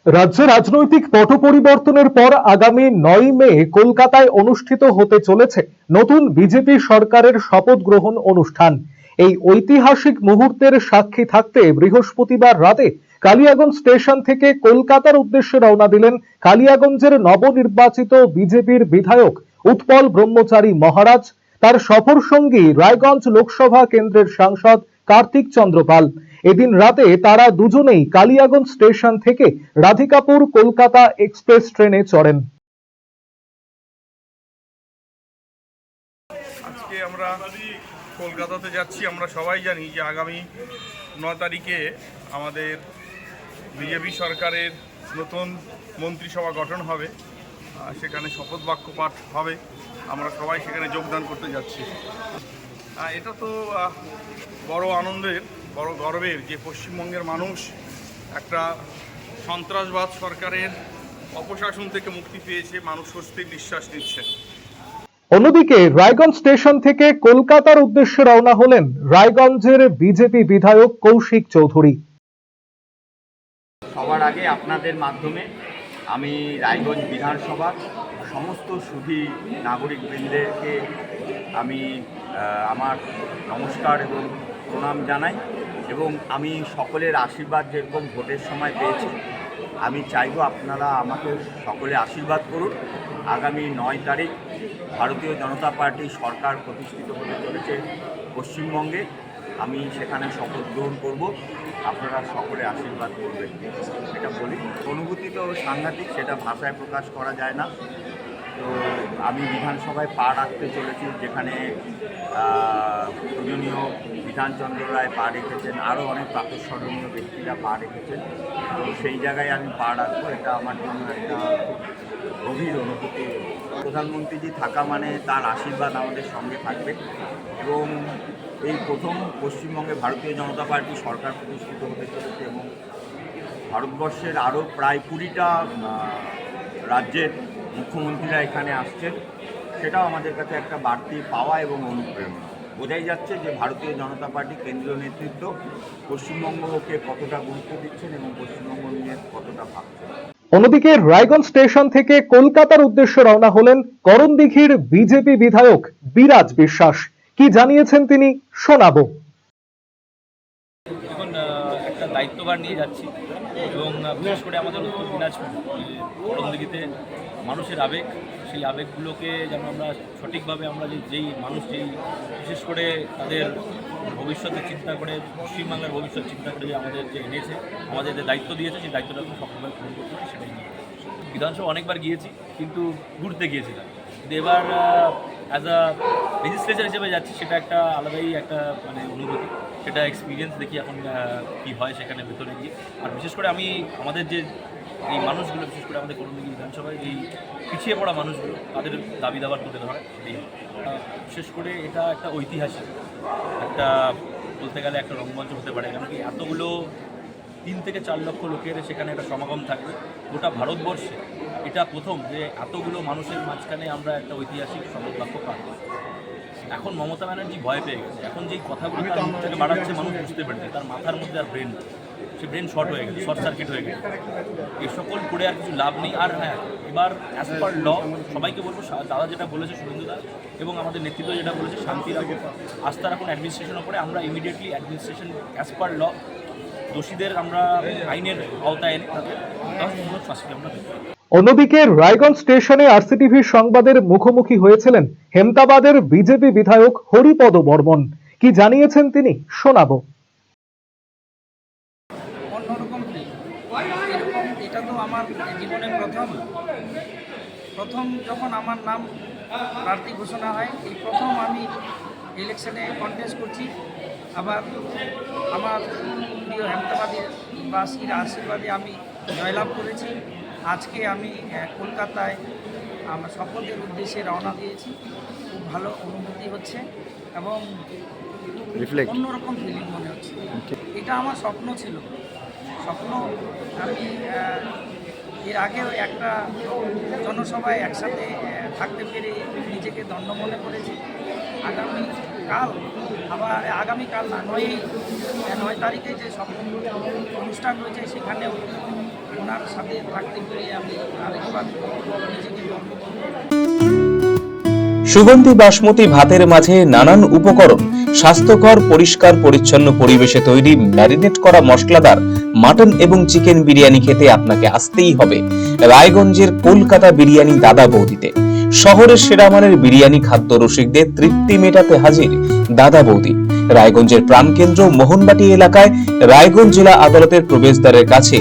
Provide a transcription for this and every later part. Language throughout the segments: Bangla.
রাজ্যে রাজনৈতিক পট পরিবর্তনের পর আগামী ৯ মে কলকাতায় অনুষ্ঠিত হতে চলেছে নতুন বিজেপি সরকারের শপথ গ্রহণ অনুষ্ঠান। এই ঐতিহাসিক মুহূর্তের সাক্ষী থাকতে বৃহস্পতিবার রাতে কালিয়াগঞ্জ স্টেশন থেকে কলকাতার উদ্দেশ্যে রওনা দিলেন কালিয়াগঞ্জের নবনির্বাচিত বিজেপির বিধায়ক উৎপল ব্রহ্মচারী মহারাজ। তার সফর সঙ্গী রায়গঞ্জ লোকসভা কেন্দ্রের সাংসদ কার্তিক চন্দ্র পাল। এদিন রাতে তারা দুজনেই কালিয়াগঞ্জ স্টেশন থেকে রাধিকাপুর কলকাতা এক্সপ্রেস ট্রেনে চড়েন। আজকে আমরা কলকাতাতে যাচ্ছি। আমরা সবাই জানি যে আগামী 9 তারিখে আমাদের বিজেপি সরকারের নতুন মন্ত্রিসভা গঠন হবে, সেখানে শপথ বাক্য পাঠ হবে। আমরা সবাই সেখানে যোগদান করতে যাচ্ছি। এটা তো বড় আনন্দের, বড় গর্বের যে পশ্চিমবঙ্গের মানুষ একটা সন্ত্রাসবাদ সরকারের অপশাসন থেকে মুক্তি পেয়েছে, মানুষ স্বস্তির নিঃশ্বাস নিচ্ছে। অন্যদিকে রায়গঞ্জ স্টেশন থেকে কলকাতার উদ্দেশ্যে রওনা হলেন রায়গঞ্জের বিজেপি বিধায়ক কৌশিক চৌধুরী। সবার আগে আপনাদের মাধ্যমে আমি রায়গঞ্জ বিধানসভার সমস্ত সুধী নাগরিকবৃন্দেরকে আমি আমার নমস্কার এবং প্রণাম জানাই, এবং আমি সকলের আশীর্বাদ যেরকম ভোটের সময় পেয়েছি, আমি চাইব আপনারা আমাকে সকলে আশীর্বাদ করুন। আগামী 9 তারিখ ভারতীয় জনতা পার্টি সরকার প্রতিষ্ঠিত হতে চলেছে পশ্চিমবঙ্গে। আমি সেখানে শপথ গ্রহণ করব, আপনারা সকলে আশীর্বাদ করবেন, এটা বলি। অনুভূতি তো সাংঘাতিক, সেটা ভাষায় প্রকাশ করা যায় না। তো আমি বিধানসভায় পা রাখতে চলেছি, যেখানে পূজনীয় বিধানচন্দ্র রায় পা রেখেছেন, আরও অনেক প্রাতঃস্মরণীয় ব্যক্তিরা পা রেখেছেন। তো সেই জায়গায় আমি পা রাখবো, এটা আমার জন্য একটা গভীর অনুভূতি। প্রধানমন্ত্রীজি থাকা মানে তার আশীর্বাদ আমাদের সঙ্গে থাকবে, এবং এই প্রথম পশ্চিমবঙ্গে ভারতীয় জনতা পার্টি সরকার প্রতিষ্ঠিত হতে চলেছে, এবং ভারতবর্ষের আরও প্রায় 20টা রাজ্যের মুখ্যমন্ত্রীরা এখানে আসছেন। সেটাও আমাদের কাছে একটা বাড়তি পাওয়া এবং অনুপ্রেরণা। বোঝাই যাচ্ছে যে ভারতীয় জনতা পার্টি কেন্দ্রীয় নেতৃত্ব পশ্চিমবঙ্গকে কতটা গুরুত্ব দিচ্ছেন এবং পশ্চিমবঙ্গ নিয়ে কতটা ভাবছেন। অন্যদিকে রায়গঞ্জ স্টেশন থেকে কলকাতার উদ্দেশ্যে রওনা হলেন করণদিঘির বিজেপি বিধায়ক বিরাজ বিশ্বাস। কি জানিয়েছেন তিনি শোনাবো। এখন একটা দায়িত্বভার নিয়ে যাচ্ছি, এবং বিশেষ করে আমাদের উত্তর দিনাজপুর করণদিঘিতে মানুষের আবেগ, সেই আবেগগুলোকে যেন আমরা সঠিকভাবে আমরা যেই মানুষ যেই বিশেষ করে তাদের ভবিষ্যতের চিন্তা করে, পশ্চিমবাংলার ভবিষ্যৎ চিন্তা করে যে আমাদের যে এনেছে, আমাদের যে দায়িত্ব দিয়েছে, সেই দায়িত্বটা আমরা সফলভাবে পূরণ করতে পারি, সেটাই নিয়ে বিধানসভা অনেকবার গিয়েছি, কিন্তু ঘুরতে গিয়েছিলাম। কিন্তু এবার অ্যাজ আ লেজিসলেচার হিসেবে যাচ্ছি, সেটা একটা আলাদাই একটা মানে অনুভূতি, সেটা এক্সপিরিয়েন্স দেখি এখন কী হয় সেখানে ভেতরে গিয়ে। আর বিশেষ করে আমি আমাদের যে এই মানুষগুলো, বিশেষ করে আমাদের করণদিঘি বিধানসভায় এই পিছিয়ে পড়া মানুষগুলো, তাদের দাবি দাবার তুলে ধরা, সেটাই বিশেষ করে এটা একটা ঐতিহাসিক একটা বলতে গেলে একটা রঙ্গমঞ্চ হতে পারে, কারণ কি এতগুলো 3 থেকে 4 লক্ষ লোকের সেখানে একটা সমাগম থাকবে গোটা ভারতবর্ষে। এটা প্রথম যে এতগুলো মানুষের মাঝখানে আমরা একটা ঐতিহাসিক শপথ বাক্য পাই। এখন মমতা ব্যানার্জি ভয় পেয়ে গেছে, এখন যেই কথাগুলো তার মুখ থেকে বাড়াচ্ছে মানুষ বুঝতে পেরেছে তার মাথার মধ্যে আর ব্রেন, সে ব্রেন শর্ট হয়ে গেছে, শর্ট সার্কিট হয়ে গেছে। এই সকল করে আর কিছু লাভ নেই। আর হ্যাঁ, এবার অ্যাজ পার ল সবাইকে বলবো, দাদা যেটা বলেছে শুভেন্দু দা এবং আমাদের নেতৃত্ব যেটা বলেছে, শান্তি রাখুন, আস্থা রাখুন অ্যাডমিনিস্ট্রেশনের উপরে। আমরা ইমিডিয়েটলি অ্যাডমিনিস্ট্রেশন অ্যাজ পার ল দোষীদের আমরা আইনের আওতায় এনে তাদের শাস্তি আমরা দেব। অন্যদিকে রায়গঞ্জ স্টেশনে আরসিটিভির সংবাদের মুখোমুখি হয়েছিলেন হেমতাবাদের বিজেপি বিধায়ক হরিপদ বর্মন। কি জানিয়েছেন তিনি শোনাবো। অন্যরকম এরকম, এটা তো আমার জীবনে প্রথম যখন আমার নাম প্রার্থী ঘোষণা হয়, এই প্রথম আমি ইলেকশনে কন্টেস্ট করছি। আবার আমার প্রিয় হেমতাবাদের বাসীর আশীর্বাদে আমি জয়লাভ করেছি। আজকে আমি কলকাতায় আমার শপথের উদ্দেশ্যে রওনা দিয়েছি। খুব ভালো অনুভূতি হচ্ছে এবং অন্যরকম ফিলিং মনে হচ্ছে। এটা আমার স্বপ্ন ছিল। আমি এর আগেও একটা জনসভায় একসাথে থাকতে পেরে নিজেকে ধন্য মনে করেছি। আগামীকাল না, 9 তারিখে যে অনুষ্ঠান রয়েছে, সেখানেও ওনার সাথে থাকতে পেরে আমি আরেকবার নিজেকে গর্ব করব। সুগন্ধি বাসমতি ভাতের মাঝে নানান উপকরণ, স্বাস্থ্যকর পরিষ্কার পরিচ্ছন্ন পরিবেশে তৈরি ম্যারিনেট করা মশলাদার মাটন এবং চিকেন বিরিয়ানি খেতে আপনাকে আসতেই হবে রায়গঞ্জের কলকাতা বিরিয়ানি দাদা বৌদিতে। শহরের সেরা মানের বিরিয়ানি খাদ্য রসিকদের তৃপ্তি মেটাতে হাজির দাদা বৌদি। রায়গঞ্জের প্রাণকেন্দ্র মোহনবাটি এলাকায় রায়গঞ্জ জেলা আদালতের প্রবেশদ্বারের কাছে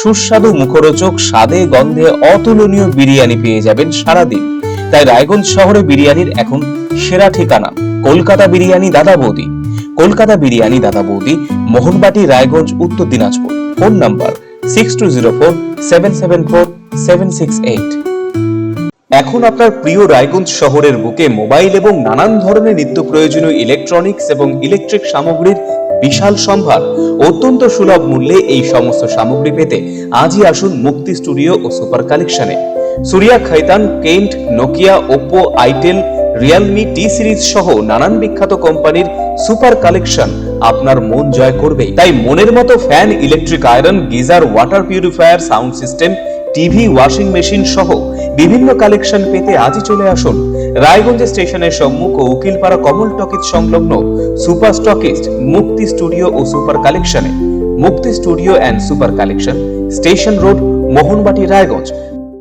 সুস্বাদু মুখরোচক স্বাদে গন্ধে অতুলনীয় বিরিয়ানি পেয়ে যাবেন সারাদিন। তাই রায়গঞ্জ শহরে বিরিয়ানির এখন সেরা ঠিকানা কলকাতা বিরিয়ানি দাদা বৌদি। কলকাতা বিরিয়ানি দাদা বৌদি, মোহনবাটি, রায়গঞ্জ, উত্তর দিনাজপুর। Phone number 6204774768। এখন আপনার প্রিয় রায়গঞ্জ শহরের বুকে মোবাইল এবং নানান ধরনের নিত্য প্রয়োজনীয় ইলেকট্রনিক্স এবং ইলেকট্রিক সামগ্রীর বিশাল সম্ভার অত্যন্ত সুলভ মূল্যে এই সমস্ত সামগ্রী পেতে আজই আসুন মুক্তি স্টুডিও ও সুপার কালেকশনে। Surya, Khaitan, Kent, Nokia, Oppo, itel, Realme, T Series সহ নানান বিখ্যাত কোম্পানির সুপার কালেকশন আপনার মন জয় করবে। তাই মনের মতো fan, electric iron, geyser, water purifier, sound system, TV, washing machine সহ বিভিন্ন কালেকশন পেতে আজই চলে আসুন রায়গঞ্জ স্টেশনের সম্মুখ ও উকিলপাড়া কমল টকিজ সংলগ্ন সুপার স্টকিস্ট মুক্তি স্টুডিও ও সুপার কালেকশনে। মুক্তি studio and super collection, station road, Mohanbati, Raiganj.